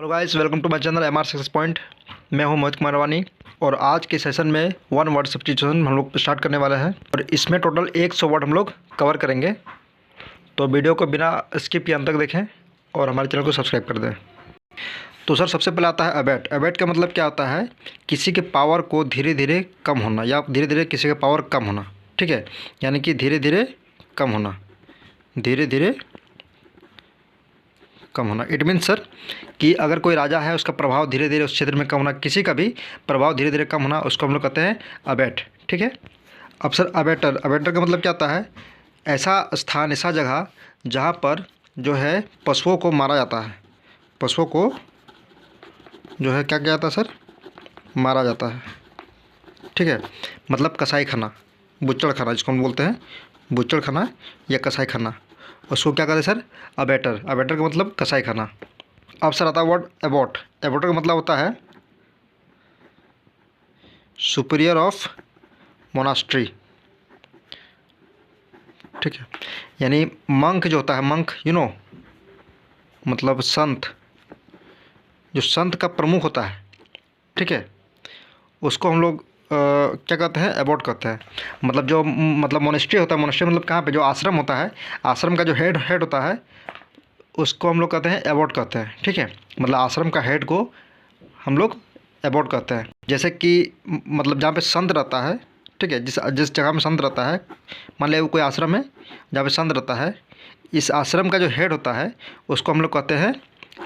Hello guys, welcome to my channel MR success point. मैं हूं मोहित कुमार वानी और आज के सेशन में वन वर्ड सब्स्टिट्यूशन हम लोग स्टार्ट करने वाले हैं और इसमें टोटल 100 वर्ड हम लोग कवर करेंगे। तो वीडियो को बिना स्किप किए अंत तक देखें और हमारे चैनल को सब्सक्राइब कर दें। तो सर, सबसे पहले आता है अबैट। अबैट का मतलब क्या होता है? किसी के पावर को धीरे धीरे कम होना या धीरे धीरे किसी का पावर कम होना। ठीक है, यानी कि धीरे धीरे कम होना, धीरे धीरे कम होना। इट मीन्स सर कि अगर कोई राजा है, उसका प्रभाव धीरे धीरे उस क्षेत्र में कम होना, किसी का भी प्रभाव धीरे धीरे कम होना, उसको हम लोग कहते हैं अबैट। ठीक है। अब सर अबैटर, अबैटर का मतलब क्या होता है? ऐसा स्थान, ऐसा जगह जहाँ पर जो है पशुओं को मारा जाता है, पशुओं को जो है क्या किया जाता है सर? मारा जाता है। ठीक है, मतलब कसाई खाना, बुच्चड़ खाना जिसको हम बोलते हैं, बुच्चड़ खाना या कसाई खाना, उसको क्या कहते हैं सर? अबैटर। अबैटर का मतलब कसाई खाना। अब सर आता है वर्ड एबॉट। एबॉटर का मतलब होता है सुपीरियर ऑफ मोनास्ट्री। ठीक है, यानी मंक जो होता है, मंक मतलब संत, जो संत का प्रमुख होता है, ठीक है, उसको हम लोग क्या कहते हैं? एबॉट कहते हैं। मतलब जो मतलब मोनेस्ट्री होता है, मोनेस्ट्री मतलब कहाँ पे जो आश्रम होता है, आश्रम का जो हेड होता है, उसको हम लोग कहते हैं एबॉट कहते हैं। ठीक है, मतलब आश्रम का हेड को हम लोग एबॉट कहते हैं। जैसे कि मतलब जहाँ पे संत रहता है, ठीक है, जिस जगह में संत रहता है, मान लिया वो कोई आश्रम है जहाँ पे संत रहता है, इस आश्रम का जो हेड होता है उसको हम लोग कहते हैं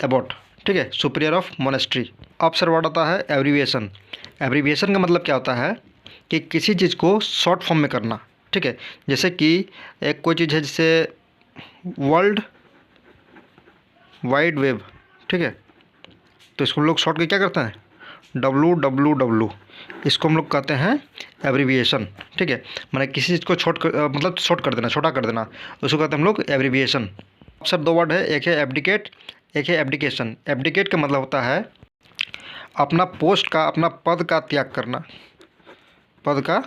एबॉट। ठीक है, सुपीरियर ऑफ मोनेस्ट्री। अब सर वर्ड आता है एब्रीविएशन। एब्रीविएशन का मतलब क्या होता है कि किसी चीज़ को शॉर्ट फॉर्म में करना। ठीक है, जैसे कि एक कोई चीज़ है जैसे वर्ल्ड वाइड वेब, ठीक है, तो इसको हम लोग शॉर्ट के क्या करते हैं? WWW, इसको हम लोग कहते हैं एब्रीविएशन। ठीक है, मैंने किसी चीज़ को मतलब शॉर्ट कर देना, छोटा कर देना, उसको कहते हैं हम लोग एब्रीविएशन। सर दो वर्ड है, एक है एब्डिकेट, एक है एब्डिकेशन। एब्डिकेट का मतलब होता है अपना पोस्ट का, अपना पद का त्याग करना, पद का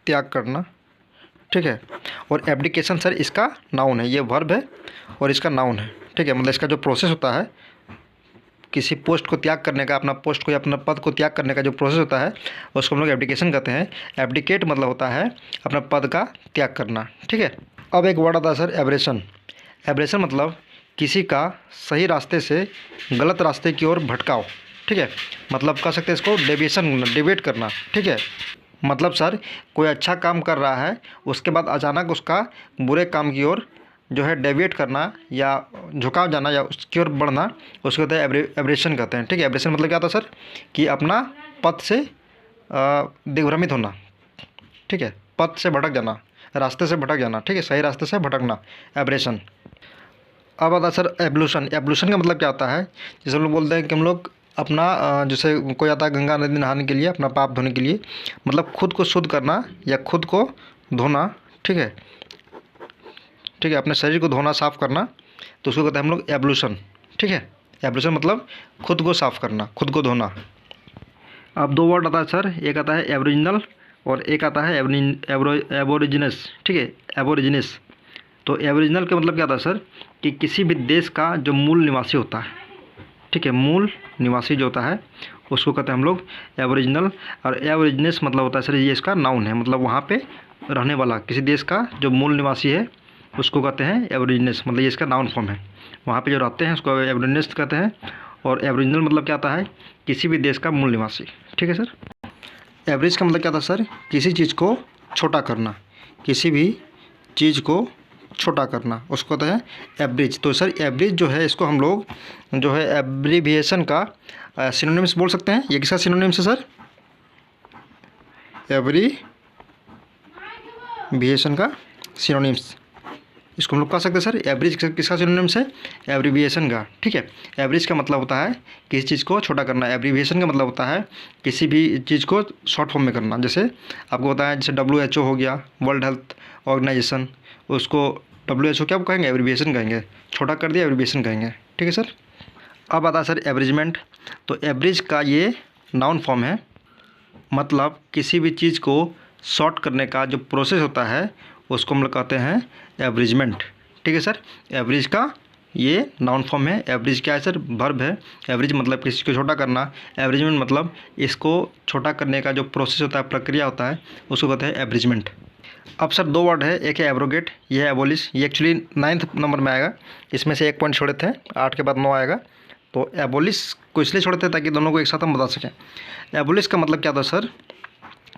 त्याग करना। ठीक है, और एब्डिकेशन सर इसका नाउन है, ये वर्ब है और इसका नाउन है। ठीक है, मतलब इसका जो प्रोसेस होता है किसी पोस्ट को त्याग करने का, अपना पोस्ट को या अपना पद को त्याग करने का जो प्रोसेस होता है उसको हम लोग एब्डिकेशन कहते हैं। एब्डिकेट मतलब होता है अपना पद का त्याग करना। ठीक है। अब एक वर्ड आता है सर एब्रेशन। एब्रेशन मतलब किसी का सही रास्ते से गलत रास्ते की ओर भटकाव। ठीक है, मतलब कह सकते हैं इसको डेविएशन, डिबेट करना। ठीक है, मतलब सर कोई अच्छा काम कर रहा है, उसके बाद अचानक उसका बुरे काम की ओर जो है डेविएट करना या झुकाव जाना या उसकी ओर बढ़ना, उसको कहते हैं एब्रेशन कहते हैं। ठीक है, एब्रेशन मतलब क्या होता है सर? कि अपना पथ से दिग्भ्रमित होना। ठीक है, पथ से भटक जाना, रास्ते से भटक जाना। ठीक है, सही रास्ते से भटकना, एब्रेशन। अब आता है सर एब्लूशन। एब्लूशन का मतलब क्या होता है? जैसे हम लोग बोलते हैं कि हम लोग अपना जैसे कोई आता है गंगा नदी नहाने के लिए, अपना पाप धोने के लिए, मतलब खुद को शुद्ध करना या खुद को धोना। ठीक है, ठीक है, अपने शरीर को धोना, साफ़ करना, तो उसको कहते हैं हम लोग एब्लूशन। ठीक है, एब्लूशन मतलब खुद को साफ़ करना, खुद को धोना। अब दो वर्ड आता है सर, एक आता है एबोरिजिनल और एक आता है एबोरिजिनस। ठीक है, एबोरिजिनस। तो एबोरिजिनल का मतलब क्या होता है सर? कि किसी भी देश का जो मूल निवासी होता है, ठीक है, मूल निवासी जो होता है उसको कहते हैं हम लोग एबोरिजिनल। और एबोरिजिनस मतलब होता है सर, ये इसका नाउन है, मतलब वहाँ पे रहने वाला किसी देश का जो मूल निवासी है उसको कहते हैं एबोरिजिनस, मतलब ये इसका नाउन फॉर्म है। वहाँ पे जो रहते हैं उसको एबोरिजिनस कहते हैं। और एबोरिजिनल मतलब क्या होता है? किसी भी देश का मूल निवासी। ठीक है सर। एवरेज का मतलब क्या था सर? किसी चीज़ को छोटा करना, किसी भी चीज़ को छोटा करना, उसको कहते हैं एवरेज। तो सर एवरेज जो है इसको हम लोग जो है एब्रीविएशन का सिनोनिम्स बोल सकते हैं। ये किसका सिनोनिम्स है सर? एब्रीविएशन का सिनोनिम्स, इसको हम लोग कह सकते हैं सर एवरेज किसका सिनोनिम्स है? एब्रीविएशन का। ठीक है, एवरेज का मतलब होता है किसी चीज़ को छोटा करना, एब्रीविएशन का मतलब होता है किसी भी चीज़ को शॉर्ट फॉर्म में करना। जैसे आपको बताया, जैसे WHO हो गया, वर्ल्ड हेल्थ ऑर्गेनाइजेशन, उसको WHO क्या कहेंगे? एब्रीविएशन कहेंगे, छोटा कर दिया एब्रीविएशन कहेंगे। ठीक है सर। अब आता है सर एवरेजमेंट। तो एवरेज का ये नाउन फॉर्म है, मतलब किसी भी चीज़ को शॉर्ट करने का जो प्रोसेस होता है उसको हम लोग कहते हैं एवरेजमेंट। ठीक है सर, एवरेज का ये नाउन फॉर्म है। एवरेज क्या है सर? वर्ब है। एवरेज मतलब किसी को छोटा करना। एवरेजमेंट मतलब इसको छोटा करने का जो प्रोसेस होता है, प्रक्रिया होता है, उसको कहते हैं एवरेजमेंट। अब सर 2 वर्ड है, एक है एब्रोगेट, ये है एबोलिश। ये एक्चुअली 9th नंबर में आएगा, इसमें से 1 पॉइंट छोड़े थे, 8 के बाद 9 आएगा। तो एबोलिश को इसलिए छोड़े थे ताकि दोनों को एक साथ हम बता सकें। एबोलिश का मतलब क्या था सर?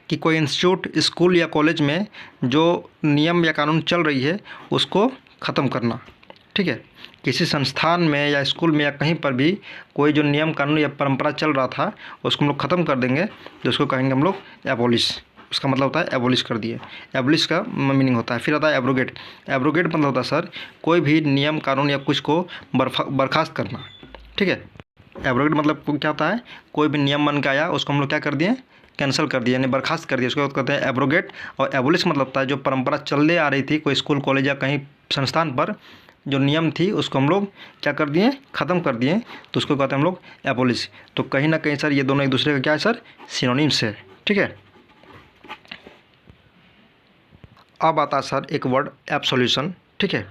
कि कोई इंस्टीट्यूट, स्कूल या कॉलेज में जो नियम या कानून चल रही है उसको ख़त्म करना। ठीक है, किसी संस्थान में या स्कूल में या कहीं पर भी कोई जो नियम कानून या परंपरा चल रहा था उसको हम लोग ख़त्म कर देंगे, तो उसको कहेंगे हम लोग एबोलिश। उसका मतलब होता है एबोलिश कर दिए। एबोलिश का मीनिंग होता है। फिर आता है एब्रोगेट। एब्रोगेट मतलब होता है सर कोई भी नियम कानून या कुछ को बर्खास्त करना। ठीक है, एब्रोगेट मतलब क्या होता है? कोई भी नियम बन के आया उसको हम लोग क्या कर दिए? कैंसिल कर दिया, यानी बर्खास्त कर दिया, उसको कहते हैं एब्रोगेट। और एबोलिश मतलब होता है जो परंपरा चलने आ रही थी कोई स्कूल कॉलेज या कहीं संस्थान पर, जो नियम थी उसको हम लोग क्या कर दिए? ख़त्म कर दिए, तो उसको कहते हैं हम लोग एबोलिश। तो कहीं ना कहीं सर ये दोनों एक दूसरे का क्या है सर? सिनोनिम्स है। ठीक है, अब आता है सर एक वर्ड एब्सोल्यूशन। ठीक है,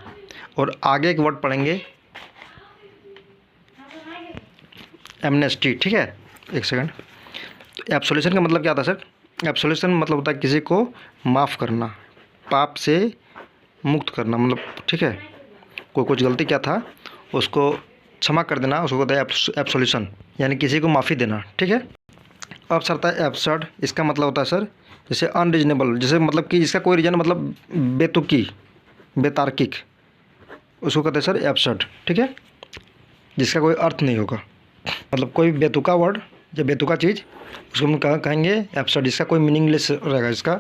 और आगे एक वर्ड पढ़ेंगे एमनेस्टी। ठीक है, एक सेकंड। तो एब्सोल्यूशन का मतलब क्या आता है सर? एब्सोल्यूशन मतलब होता है किसी को माफ़ करना, पाप से मुक्त करना, मतलब ठीक है, कोई कुछ गलती क्या था उसको क्षमा कर देना, उसको कहते हैं एब्सोल्यूशन, यानी किसी को माफ़ी देना। ठीक है, अब सर आता है एब्सर्ड। इसका मतलब होता है सर जैसे अनरीजनेबल, जैसे मतलब कि इसका कोई रीज़न, मतलब बेतुकी, बेतार्किक, उसको कहते हैं सर एब्सर्ड। ठीक है, जिसका कोई अर्थ नहीं होगा, मतलब कोई बेतुका वर्ड या बेतुका चीज़, उसको हम कहेंगे एब्सर्ड। इसका कोई मीनिंगलेस रहेगा, इसका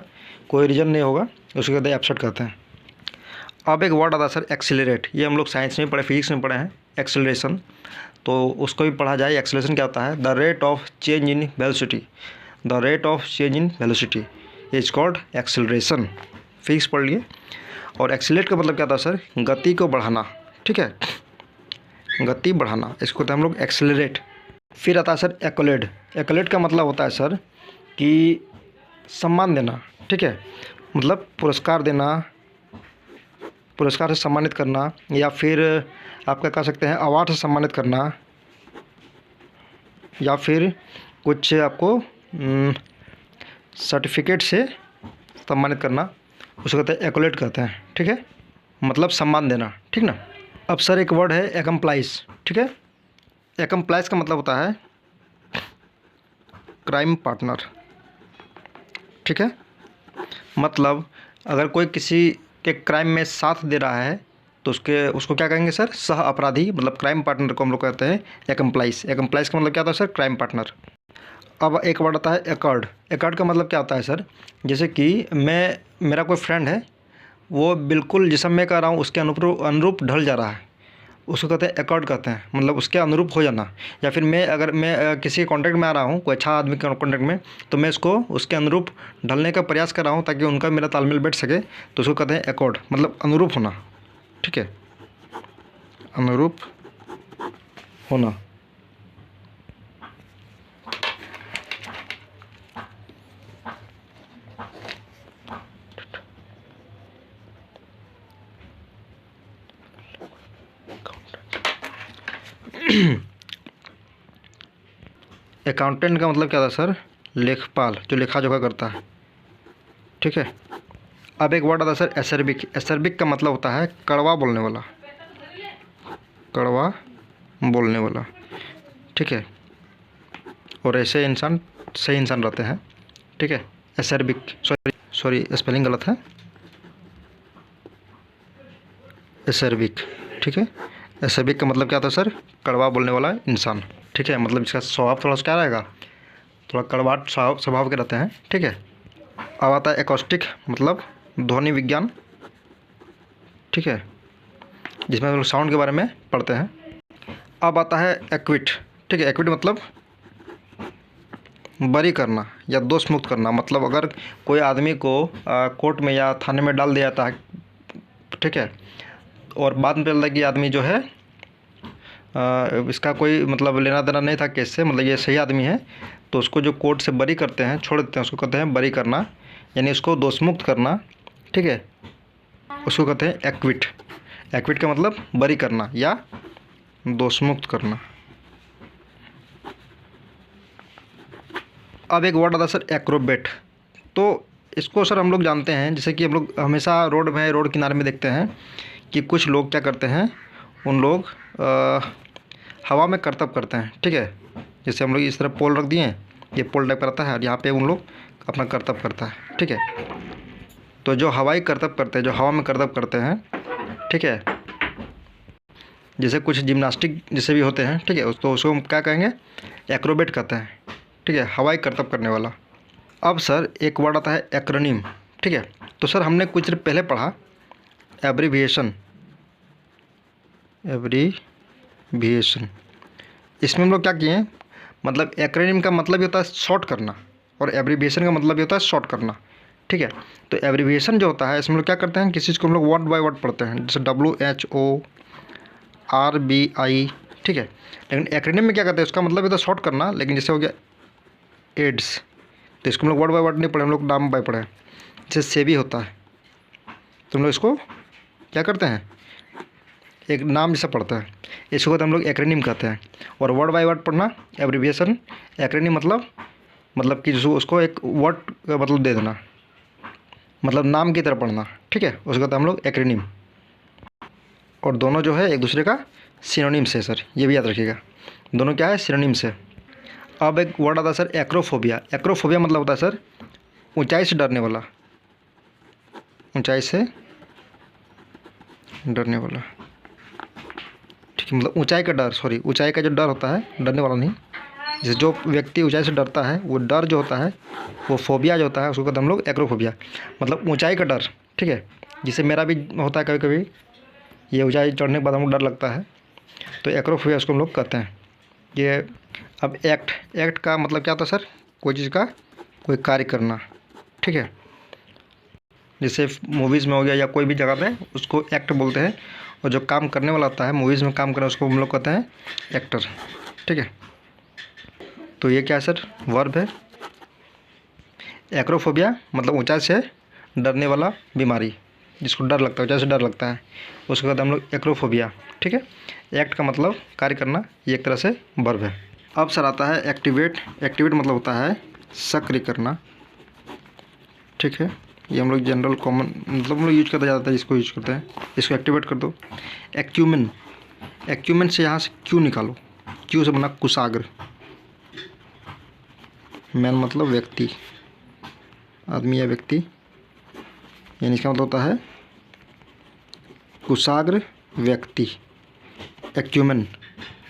कोई रीज़न नहीं होगा, उसको कहते हैं एब्सर्ड कहते हैं। अब एक वर्ड आता है सर एक्सीलरेट। ये हम लोग साइंस में पढ़े, फिजिक्स में पढ़े हैं एक्सीलरेशन, तो उसको भी पढ़ा जाए। एक्सीलरेशन क्या होता है? The rate of change in velocity. The rate of change in velocity is called acceleration. Physics पढ़ लिए। और एक्सीलरेट का मतलब क्या था सर? गति को बढ़ाना। ठीक है, गति बढ़ाना, इसको कहते हैं हम लोग एक्सीलरेट। फिर आता है सर एक्कोलेड। एक्कोलेड का मतलब होता है सर कि सम्मान देना। ठीक है, मतलब पुरस्कार देना, पुरस्कार से सम्मानित करना, या फिर आप क्या कह सकते हैं अवार्ड से सम्मानित करना, या फिर कुछ आपको सर्टिफिकेट से सम्मानित करना, उसको कहते हैं एक्कोलेड कहते हैं। ठीक है, मतलब सम्मान देना। ठीक ना। अब सर एक वर्ड है एकम्प्लाइज। ठीक है, एकम्प्लाइज का मतलब होता है क्राइम पार्टनर। ठीक है, मतलब अगर कोई किसी के क्राइम में साथ दे रहा है तो उसको क्या कहेंगे सर? सह अपराधी, मतलब क्राइम पार्टनर को हम लोग कहते हैं एकम्प्लाइज। एकम्प्लाइज का मतलब क्या होता है सर? Crime partner. अब एक वर्ड आता है एकॉर्ड। एकॉर्ड का मतलब क्या होता है सर? जैसे कि मेरा कोई फ्रेंड है, वो बिल्कुल जिस मैं कह रहा हूँ उसके अनुरूप ढल जा रहा है, उसको कहते हैं एकॉर्ड कहते हैं, मतलब उसके अनुरूप हो जाना। या फिर अगर मैं किसी कॉन्टैक्ट में आ रहा हूँ, कोई अच्छा आदमी के कॉन्टैक्ट में, तो मैं उसको उसके अनुरूप ढलने का प्रयास कर रहा हूँ ताकि उनका मेरा तालमेल बैठ सके, तो उसको कहते हैं एकॉर्ड, मतलब अनुरूप होना। ठीक है, अनुरूप होना। अकाउंटेंट का मतलब क्या था सर? लेखपाल, जो लेखा जोखा करता है। ठीक है, अब एक वर्ड आता है सर एसर्बिक। एसर्बिक का मतलब होता है कड़वा बोलने वाला, कड़वा बोलने वाला। ठीक है, और ऐसे इंसान सही इंसान रहते हैं। ठीक है, एसर्बिक, सॉरी स्पेलिंग गलत है, एसर्बिक। ठीक है, एसर्बिक का मतलब क्या था सर? कड़वा बोलने वाला इंसान। ठीक है, मतलब इसका स्वभाव थोड़ा सा क्या रहेगा? थोड़ा कड़वाट स्वभाव के रहते हैं। ठीक है, अब आता है एकॉस्टिक, मतलब ध्वनि विज्ञान। ठीक है, जिसमें हम लोग साउंड के बारे में पढ़ते हैं। अब आता है एक्विट। ठीक है, एक्विट मतलब बरी करना या दोष मुक्त करना, मतलब अगर कोई आदमी को कोर्ट में या थाने में डाल दिया जाता है, ठीक है, और बाद में पता चलता है कि आदमी जो है इसका कोई मतलब लेना देना नहीं था केस से, मतलब ये सही आदमी है, तो उसको जो कोर्ट से बरी करते हैं, छोड़ देते हैं, उसको कहते हैं बरी करना, यानी उसको दोषमुक्त करना। ठीक है, उसको कहते हैं एक्विट। एक्विट का मतलब बरी करना या दोषमुक्त करना। अब एक वर्ड आता है सर एक्रोबेट। तो इसको सर हम लोग जानते हैं, जैसे कि हम लोग हमेशा रोड में, रोड किनारे में देखते हैं कि कुछ लोग क्या करते हैं, उन लोग हवा में करतब करते हैं। ठीक है, जैसे हम लोग इस तरह पोल रख दिए, ये पोल टाइप करता है और यहाँ पे उन लोग अपना करतब करता है। ठीक है, तो जो हवाई करतब करते हैं, जो हवा में करतब करते हैं, ठीक है, जैसे कुछ जिम्नास्टिक जैसे भी होते हैं, ठीक है, तो उसको हम क्या कहेंगे, एक्रोबेट कहते हैं। ठीक है, हवाई करतब करने वाला। अब सर एक वर्ड आता है एक्रोनिम। ठीक है, तो सर हमने कुछ देर पहले पढ़ा एब्रीविएशन। एब्रीविएशन इसमें हम लोग क्या किए, मतलब एक्रोनिम का मतलब ये होता है शॉर्ट करना और एब्रीविएशन का मतलब ये होता है शॉर्ट करना। ठीक है, तो एब्रीविएशन जो होता है इसमें हम लोग क्या करते हैं, किसी चीज़ को हम लोग वर्ड बाय वर्ड पढ़ते हैं, जैसे WHORBI। ठीक है, लेकिन एक्रोनिम में क्या करते हैं, उसका मतलब ये तो शॉर्ट करना, लेकिन जैसे हो गया एड्स, तो इसको हम लोग वर्ड बाय वर्ड नहीं पढ़े, हम लोग नाम बाय पढ़े। जैसे सेबी होता है, तो हम लोग इसको क्या करते हैं, एक नाम जैसा पढ़ता है, इसको तो हम लोग एक्रोनिम कहते हैं। और वर्ड बाय वर्ड पढ़ना एब्रीविएशन, एक्रोनिम मतलब कि जो उसको एक वर्ड का मतलब दे देना, मतलब नाम की तरह पढ़ना। ठीक है, उसको कहते हैं हम लोग एक्रोनिम। और दोनों जो है एक दूसरे का सिनोनिम्स है सर, ये भी याद रखिएगा, दोनों क्या है, सिनोनिम्स है। अब एक वर्ड आता है सर एक्रोफोबिया। एक्रोफोबिया मतलब होता है सर ऊंचाई से डरने वाला, ऊंचाई से डरने वाला। ठीक है, मतलब ऊंचाई का डर, सॉरी, ऊंचाई का जो डर होता है, डरने वाला नहीं, जैसे जो व्यक्ति ऊंचाई से डरता है, वो डर जो होता है, वो फोबिया जो होता है, उसको कहते हैं हम लोग एक्रोफोबिया, मतलब ऊंचाई का डर। ठीक है, जिसे मेरा भी होता है कभी कभी, ये ऊंचाई चढ़ने के बाद हमको डर लगता है, तो एक्रोफोबिया उसको हम लोग कहते हैं। ये अब एक्ट का मतलब क्या होता है सर, कोई चीज़ का कोई कार्य करना। ठीक है, जैसे मूवीज़ में हो गया या कोई भी जगह पे उसको एक्ट बोलते हैं, और जो काम करने वाला होता है मूवीज़ में काम करना, उसको हम लोग कहते हैं एक्टर। ठीक है, तो ये क्या है सर, वर्ब है। एक्रोफोबिया मतलब ऊंचाई से डरने वाला बीमारी, जिसको डर लगता है, ऊंचाई से डर लगता है, उसको कहते हैं हम लोग एक्रोफोबिया। ठीक है, एक्ट का मतलब कार्य करना, ये एक तरह से वर्ब है। अब सर आता है एक्टिवेट। एक्टिवेट मतलब होता है सक्रिय करना। ठीक है, ये हम लोग जनरल कॉमन मतलब हम लोग यूज करते ज़्यादातर, इसको यूज करते हैं, इसको एक्टिवेट कर दो। एक्यूमेन, एक्यूमेन से यहाँ से क्यू निकालो, क्यू से बना कुशाग्र। मैन मतलब व्यक्ति, आदमी या व्यक्ति, यानी इसका मतलब होता है कुशाग्र व्यक्ति। एक्यूमेन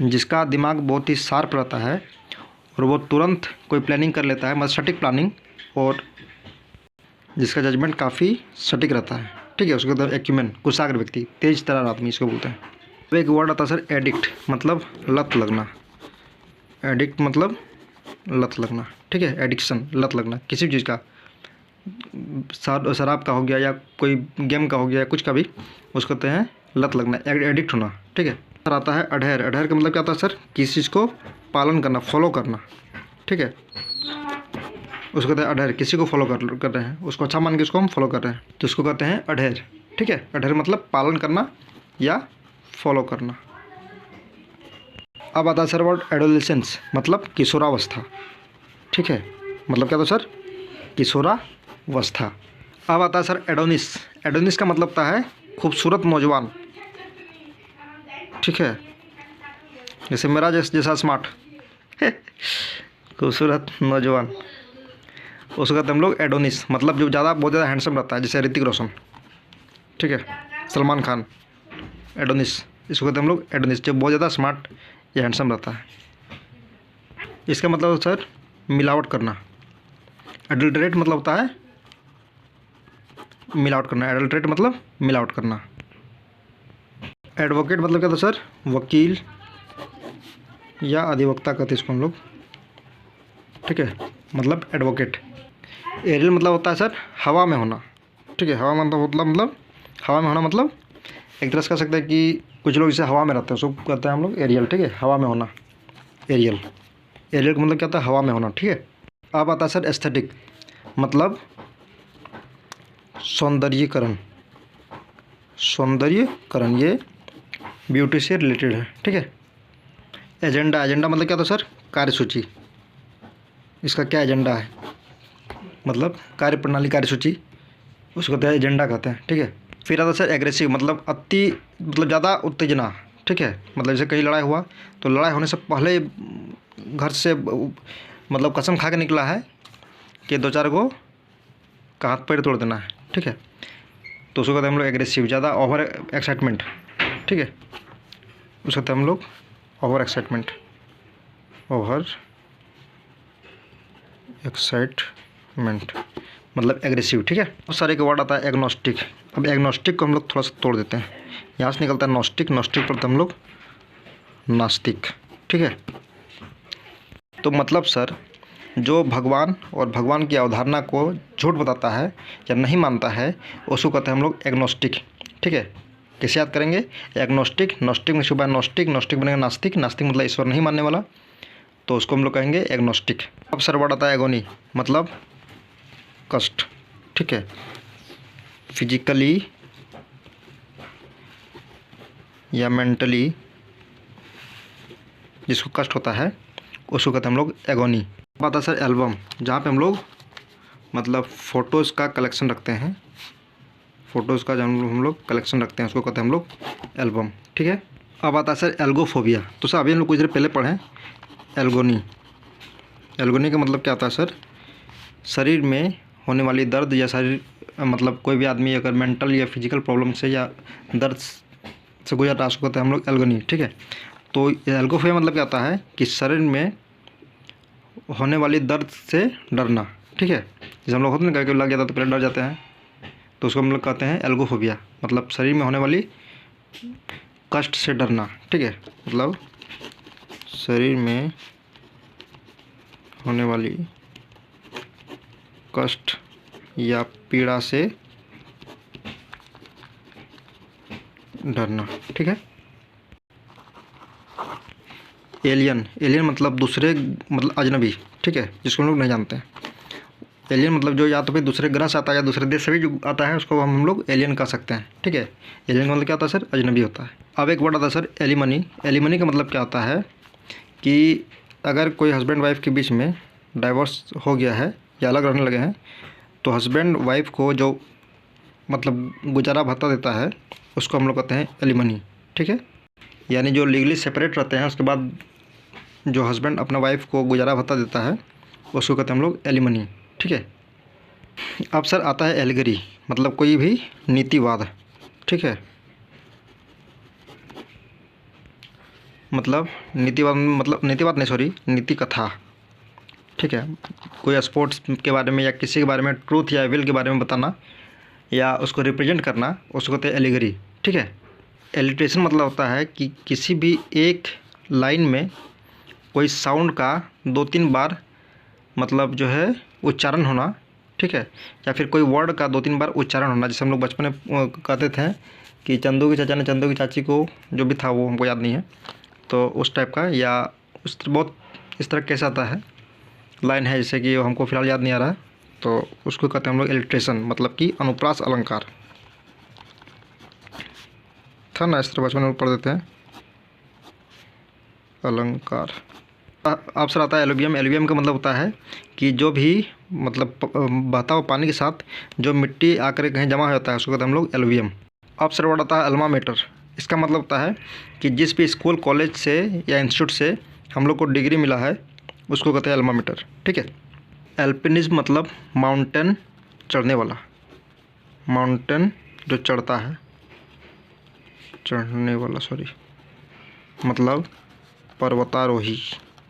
जिसका दिमाग बहुत ही शार्प रहता है और वो तुरंत कोई प्लानिंग कर लेता है, मतलब सटीक प्लानिंग, और जिसका जजमेंट काफ़ी सटीक रहता है। ठीक है, उसको कहते हैं एक्यूमेन, कुशाग्र व्यक्ति, तेज तर्रार आदमी इसको बोलते हैं। तो एक वर्ड आता है सर एडिक्ट, मतलब लत लगना। एडिक्ट मतलब लत लगना। ठीक है, एडिक्शन, लत लगना किसी भी चीज़ का, शराब का हो गया या कोई गेम का हो गया, कुछ का भी, उसको कहते हैं लत लगना, एडिक्ट होना। ठीक है, सर आता है अडहेर। अडहेर का मतलब क्या होता है सर, किसी चीज़ को पालन करना, फॉलो करना। ठीक है, उसको कहते हैं अडहेर, किसी को फॉलो कर रहे हैं, उसको अच्छा मान के उसको हम फॉलो कर रहे हैं, तो उसको कहते हैं अडहेर। ठीक है, अडहेर मतलब पालन करना या फॉलो करना। अब आता है सर वर्ड एडोलेसेंस, मतलब किशोरावस्था। ठीक है, मतलब क्या था सर, किशोरावस्था। अब आता है सर एडोनिस। एडोनिस का मतलब होता है खूबसूरत नौजवान। ठीक है, जैसे मेरा जैसा स्मार्ट खूबसूरत नौजवान, उसको कहते हैं हम लोग एडोनिस, मतलब जो बहुत ज़्यादा हैंडसम रहता है, जैसे ऋतिक रोशन। ठीक है, सलमान खान, एडोनिस, इसको कहते हैं हम लोग एडोनिस, जो बहुत ज़्यादा स्मार्ट या हैंडसम रहता है। इसका मतलब सर मिलावट करना। एडल्टरेट मतलब होता है मिलावट करना, एडल्टरेट मतलब मिलावट करना। एडवोकेट मतलब क्या था सर, वकील या अधिवक्ता कहते हैं इसको हम लोग। ठीक है, मतलब एडवोकेट। एरियल मतलब होता है सर हवा में होना। ठीक है, हवा में मतलब हवा में होना, मतलब एक तरह से कह सकते हैं कि कुछ लोग जैसे हवा में रहते हैं, उसको कहते हैं हम लोग एरियल। ठीक है, हवा में होना, एरियल। एरियल का मतलब क्या होता है, हवा में होना। ठीक है, अब आता है सर एस्थेटिक, मतलब सौंदर्यीकरण। सौंदर्यकरण, ये ब्यूटी से रिलेटेड है। ठीक है। एजेंडा, एजेंडा मतलब क्या था सर? कार्यसूची। इसका क्या एजेंडा है? मतलब कार्य प्रणाली, कार्यसूची, उसको कहते हैं एजेंडा कहते हैं। ठीक है। फिर आता सर एग्रेसिव, मतलब अति, मतलब ज़्यादा उत्तेजना। ठीक है। मतलब जैसे कहीं लड़ाई हुआ तो लड़ाई होने से पहले घर से मतलब कसम खा के निकला है कि 2-4 को का हाथ पैर तोड़ देना है। ठीक है। तो उसको कहते हैं हम लोग एग्रेसिव, ज़्यादा ओवर एक्साइटमेंट। ठीक है। उसको कहते हैं हम लोग ओवर एक्साइटमेंट, ओवर एक्साइटमेंट मतलब एग्रेसिव। ठीक है। बहुत सारे के वर्ड आता है एग्नोस्टिक। अब एग्नोस्टिक को हम लोग थोड़ा सा तोड़ देते हैं। यहाँ से निकलता है नोस्टिक, नोस्टिक पर हम लोग नास्तिक। ठीक है। तो मतलब सर, जो भगवान और भगवान की अवधारणा को झूठ बताता है या नहीं मानता है, उसको कहते हैं हम लोग एग्नोस्टिक। ठीक है। कैसे याद करेंगे? एग्नोस्टिक, नोस्टिक में सुबह नोस्टिक, नोस्टिक बनेगा नास्तिक, नास्तिक मतलब ईश्वर नहीं मानने वाला, तो उसको हम लोग कहेंगे एग्नोस्टिक। अब सर वर्ड आता है एगोनी, मतलब कष्ट। ठीक है। फिजिकली या मेंटली जिसको कष्ट होता है उसको कहते हैं हम लोग एगोनी। बात है सर एल्बम, जहाँ पे हम लोग मतलब फ़ोटोज़ का कलेक्शन रखते हैं, फ़ोटोज़ का जब हम लोग कलेक्शन रखते हैं उसको कहते हैं हम लोग एल्बम। ठीक है। अब आता है सर एल्गोफोबिया। तो सर अभी हम लोग कुछ देर पहले पढ़ें एल्गोनी। एल्गोनी का मतलब क्या होता है सर? शरीर में होने वाली दर्द या शरीर मतलब कोई भी आदमी अगर मेंटल या फिजिकल प्रॉब्लम से या दर्द से गुजर रहा है उसको कहते हैं हम लोग एल्गोनी। ठीक है। तो एल्गोफोबिया मतलब क्या होता है कि शरीर में होने वाली दर्द से डरना। ठीक है। जैसे हम लोग होते हैं ना, कहीं लग जाता तो पहले डर जाते हैं, तो उसको हम लोग कहते हैं एल्गोफोबिया, मतलब शरीर में होने वाली कष्ट से डरना। ठीक है। मतलब शरीर में होने वाली कष्ट या पीड़ा से डरना। ठीक है। एलियन, एलियन मतलब दूसरे, मतलब अजनबी। ठीक है। जिसको हम लोग नहीं जानते हैं। एलियन मतलब जो या तो फिर दूसरे ग्रह से आता है या दूसरे देश से भी जो आता है उसको हम लोग एलियन कह सकते हैं। ठीक है। एलियन का मतलब क्या होता है सर? अजनबी होता है। अब एक वर्ड आता है सर एलिमनी। एलिमनी का मतलब क्या होता है कि अगर कोई हस्बैंड वाइफ के बीच में डाइवोर्स हो गया है या अलग रहने लगे हैं, तो हस्बैंड वाइफ को जो मतलब गुजारा भत्ता देता है उसको हम लोग कहते हैं एलिमनी। ठीक है। यानी जो लीगली सेपरेट रहते हैं उसके बाद जो हस्बैंड अपना वाइफ को गुजारा भत्ता देता है उसको कहते हैं हम लोग एलिमनी। ठीक है। अब सर आता है एलगरी, मतलब कोई भी नीतिवाद। ठीक है। मतलब नीतिवाद, मतलब नीतिवाद नहीं, सॉरी, नीति कथा। ठीक है। कोई स्पोर्ट्स के बारे में या किसी के बारे में ट्रूथ या विल के बारे में बताना या उसको रिप्रेजेंट करना, उसको कहते हैं एलिगरी। ठीक है। एलिट्रेशन मतलब होता है कि किसी भी एक लाइन में कोई साउंड का 2-3 बार मतलब जो है उच्चारण होना। ठीक है। या फिर कोई वर्ड का 2-3 बार उच्चारण होना। जैसे हम लोग बचपन में कहते थे कि चंदू की चाचा ने चंदू की चाची को, जो भी था वो हमको याद नहीं है, तो उस टाइप का, या उस बहुत इस तरह कैसा आता है लाइन है, जैसे कि हमको फिलहाल याद नहीं आ रहा है, तो उसको कहते हैं हम लोग एलिट्रेशन, मतलब कि अनुप्रास अलंकार था ना, इस तरह बचपन में पढ़ देते हैं अलंकार। अब सर आता है एलुवियम। एलुवियम का मतलब होता है कि जो भी मतलब बहता हुआ पानी के साथ जो मिट्टी आकर कहीं जमा हो जाता है उसको कहते हैं हम लोग एलुवियम। अब सर वर्ड आता है अल्मा मेटर। इसका मतलब होता है कि जिस भी स्कूल कॉलेज से या इंस्टीट्यूट से हम लोग को डिग्री मिला है उसको कहते हैं अल्मा मेटर। ठीक है। एल्पिनिज्म मतलब माउंटेन चढ़ने वाला, माउंटेन जो चढ़ता है, चढ़ने वाला, सॉरी, मतलब पर्वतारोही,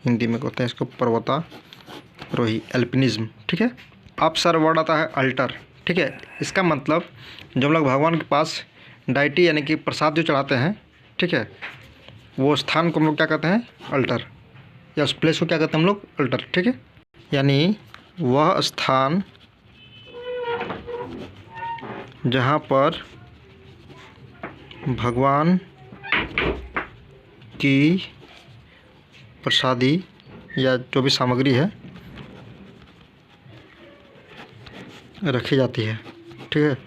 हिंदी में कहते हैं इसको पर्वतारोही, एल्पिनिज्म। ठीक है। अब सर वर्ड आता है अल्टर। ठीक है। इसका मतलब जो हम लोग भगवान के पास डाइटी यानी कि प्रसाद जो चढ़ाते हैं, ठीक है, वो स्थान को हम लोग क्या कहते हैं? अल्टर। या उस प्लेस को क्या कहते हैं हम लोग? अल्टर। ठीक है। यानी वह स्थान जहाँ पर भगवान की प्रसादी या जो भी सामग्री है रखी जाती है। ठीक है।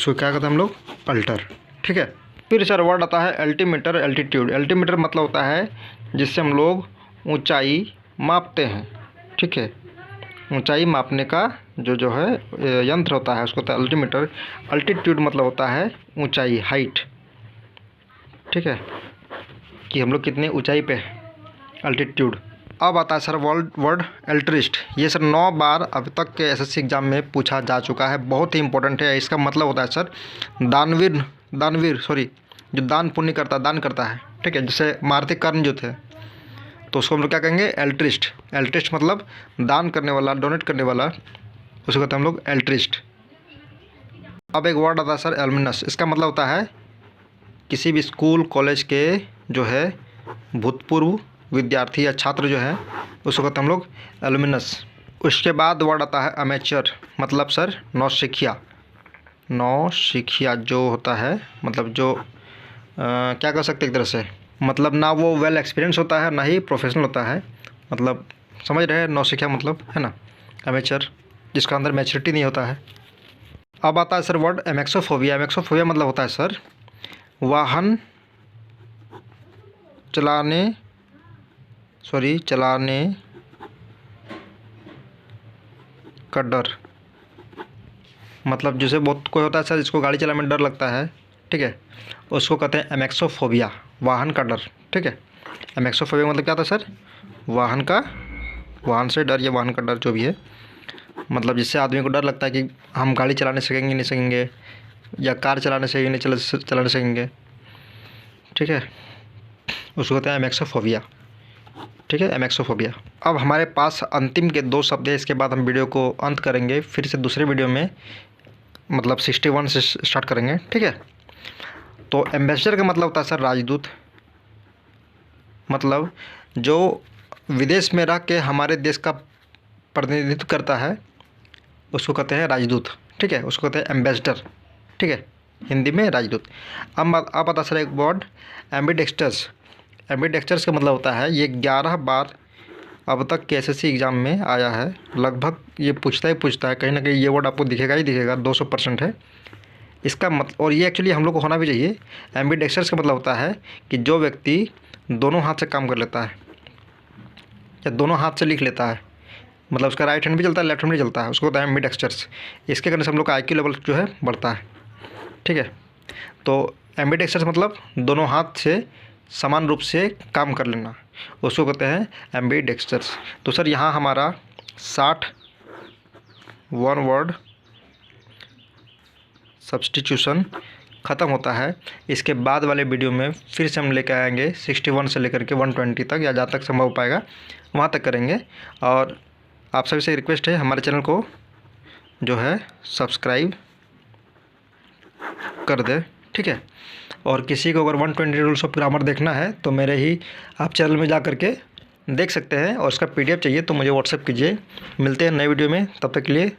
उसको क्या कहते हैं हम लोग, अल्टर। ठीक है। फिर सर वर्ड आता है अल्टीमीटर, एल्टीट्यूड। अल्टीमीटर मतलब होता है जिससे हम लोग ऊंचाई मापते हैं। ठीक है, ऊंचाई मापने का जो है यंत्र होता है उसको होता है अल्टीमीटर। अल्टीट्यूड मतलब होता है ऊंचाई, हाइट। ठीक है, कि हम लोग कितनी ऊंचाई पे हैं, अल्टीट्यूड। अब आता है सर वर्ड अल्ट्रिस्ट। ये सर 9 बार अब तक के एसएससी एग्जाम में पूछा जा चुका है, बहुत ही इंपॉर्टेंट है। इसका मतलब होता है सर दानवीर सॉरी, जो दान पुण्य करता, दान करता है। ठीक है, जैसे मारुति कर्ण जो थे, तो उसको हम लोग क्या कहेंगे, एल्ट्रिस्ट। एल्ट्रिस्ट मतलब दान करने वाला, डोनेट करने वाला, उसको कहते हैं हम लोग एल्ट्रिस्ट। अब एक वर्ड आता है सर एलुमिनस। इसका मतलब होता है किसी भी स्कूल कॉलेज के जो है भूतपूर्व विद्यार्थी या छात्र जो है उसको कहते हैं हम लोग एलुमिनस। उसके बाद वर्ड आता है अमेचर, मतलब सर नौसिखिया। नौसिखिया जो होता है मतलब जो क्या कर सकते एक तरह से, मतलब ना वो वेल एक्सपीरियंस होता है ना ही प्रोफेशनल होता है, मतलब समझ रहे हैं नौसिखिया मतलब, है ना, अमेचर, जिसका अंदर मैच्योरिटी नहीं होता है। अब आता है सर वर्ड एमेक्सोफोबिया। एमेक्सोफोबिया मतलब होता है सर वाहन चलाने का डर। मतलब जैसे बहुत कोई होता है सर जिसको गाड़ी चलाने में डर लगता है, ठीक है, उसको कहते हैं एमेक्सोफोबिया, वाहन का डर। ठीक है, एमेक्सोफोबिया मतलब क्या था सर, वाहन से डर या वाहन का डर जो भी है, मतलब जिससे आदमी को डर लगता है कि हम गाड़ी चलाने सकेंगे नहीं सकेंगे, या कार चलाने सकेंगे नहीं चलाने सकेंगे। ठीक है, उसको कहते हैं एमेक्सोफोबिया। ठीक है, एमेक्सोफोबिया। अब हमारे पास अंतिम के 2 शब्द है, इसके बाद हम वीडियो को अंत करेंगे, फिर से दूसरे वीडियो में मतलब 61 से स्टार्ट करेंगे। ठीक है, तो एम्बेसडर का मतलब होता है सर राजदूत, मतलब जो विदेश में रह के हमारे देश का प्रतिनिधित्व करता है उसको कहते हैं राजदूत। ठीक है, उसको कहते हैं एम्बेसडर। ठीक है, हिंदी में राजदूत। अब आता सर एक वर्ड एम्बिडेक्स्टर्स। एम्बिडेक्स्टर्स का मतलब होता है, ये 11 बार अब तक के एसएससी एग्ज़ाम में आया है, लगभग ये पूछता है, कहीं ना कहीं ये वर्ड आपको दिखेगा ही दिखेगा, 200% है इसका मतलब। और ये एक्चुअली हम लोग को होना भी चाहिए। एम्बिडेक्स्टर्स का मतलब होता है कि जो व्यक्ति दोनों हाथ से काम कर लेता है या दोनों हाथ से लिख लेता है, मतलब उसका राइट हैंड भी चलता है, लेफ्ट हैंड भी चलता है, उसको होता है एम्बिडेक्स्टर्स। इसके करने से हम लोग का IQ लेवल जो है बढ़ता है। ठीक है, तो एम्बिडेक्स्टर्स मतलब दोनों हाथ से समान रूप से काम कर लेना, उसको कहते हैं एम्बिडेक्स्टर्स। तो सर यहाँ हमारा 61 वर्ड सब्स्टिट्यूशन ख़त्म होता है। इसके बाद वाले वीडियो में फिर से हम लेकर आएंगे 61 से लेकर के 120 तक, या जहाँ तक संभव हो पाएगा वहाँ तक करेंगे। और आप सभी से रिक्वेस्ट है हमारे चैनल को जो है सब्सक्राइब कर दे। ठीक है, और किसी को अगर 120 रूल्स ऑफ ग्रामर देखना है तो मेरे ही आप चैनल में जा करके देख सकते हैं, और उसका PDF चाहिए तो मुझे व्हाट्सएप कीजिए। मिलते हैं नए वीडियो में, तब तक के लिए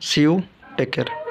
सी यू, टेक केयर।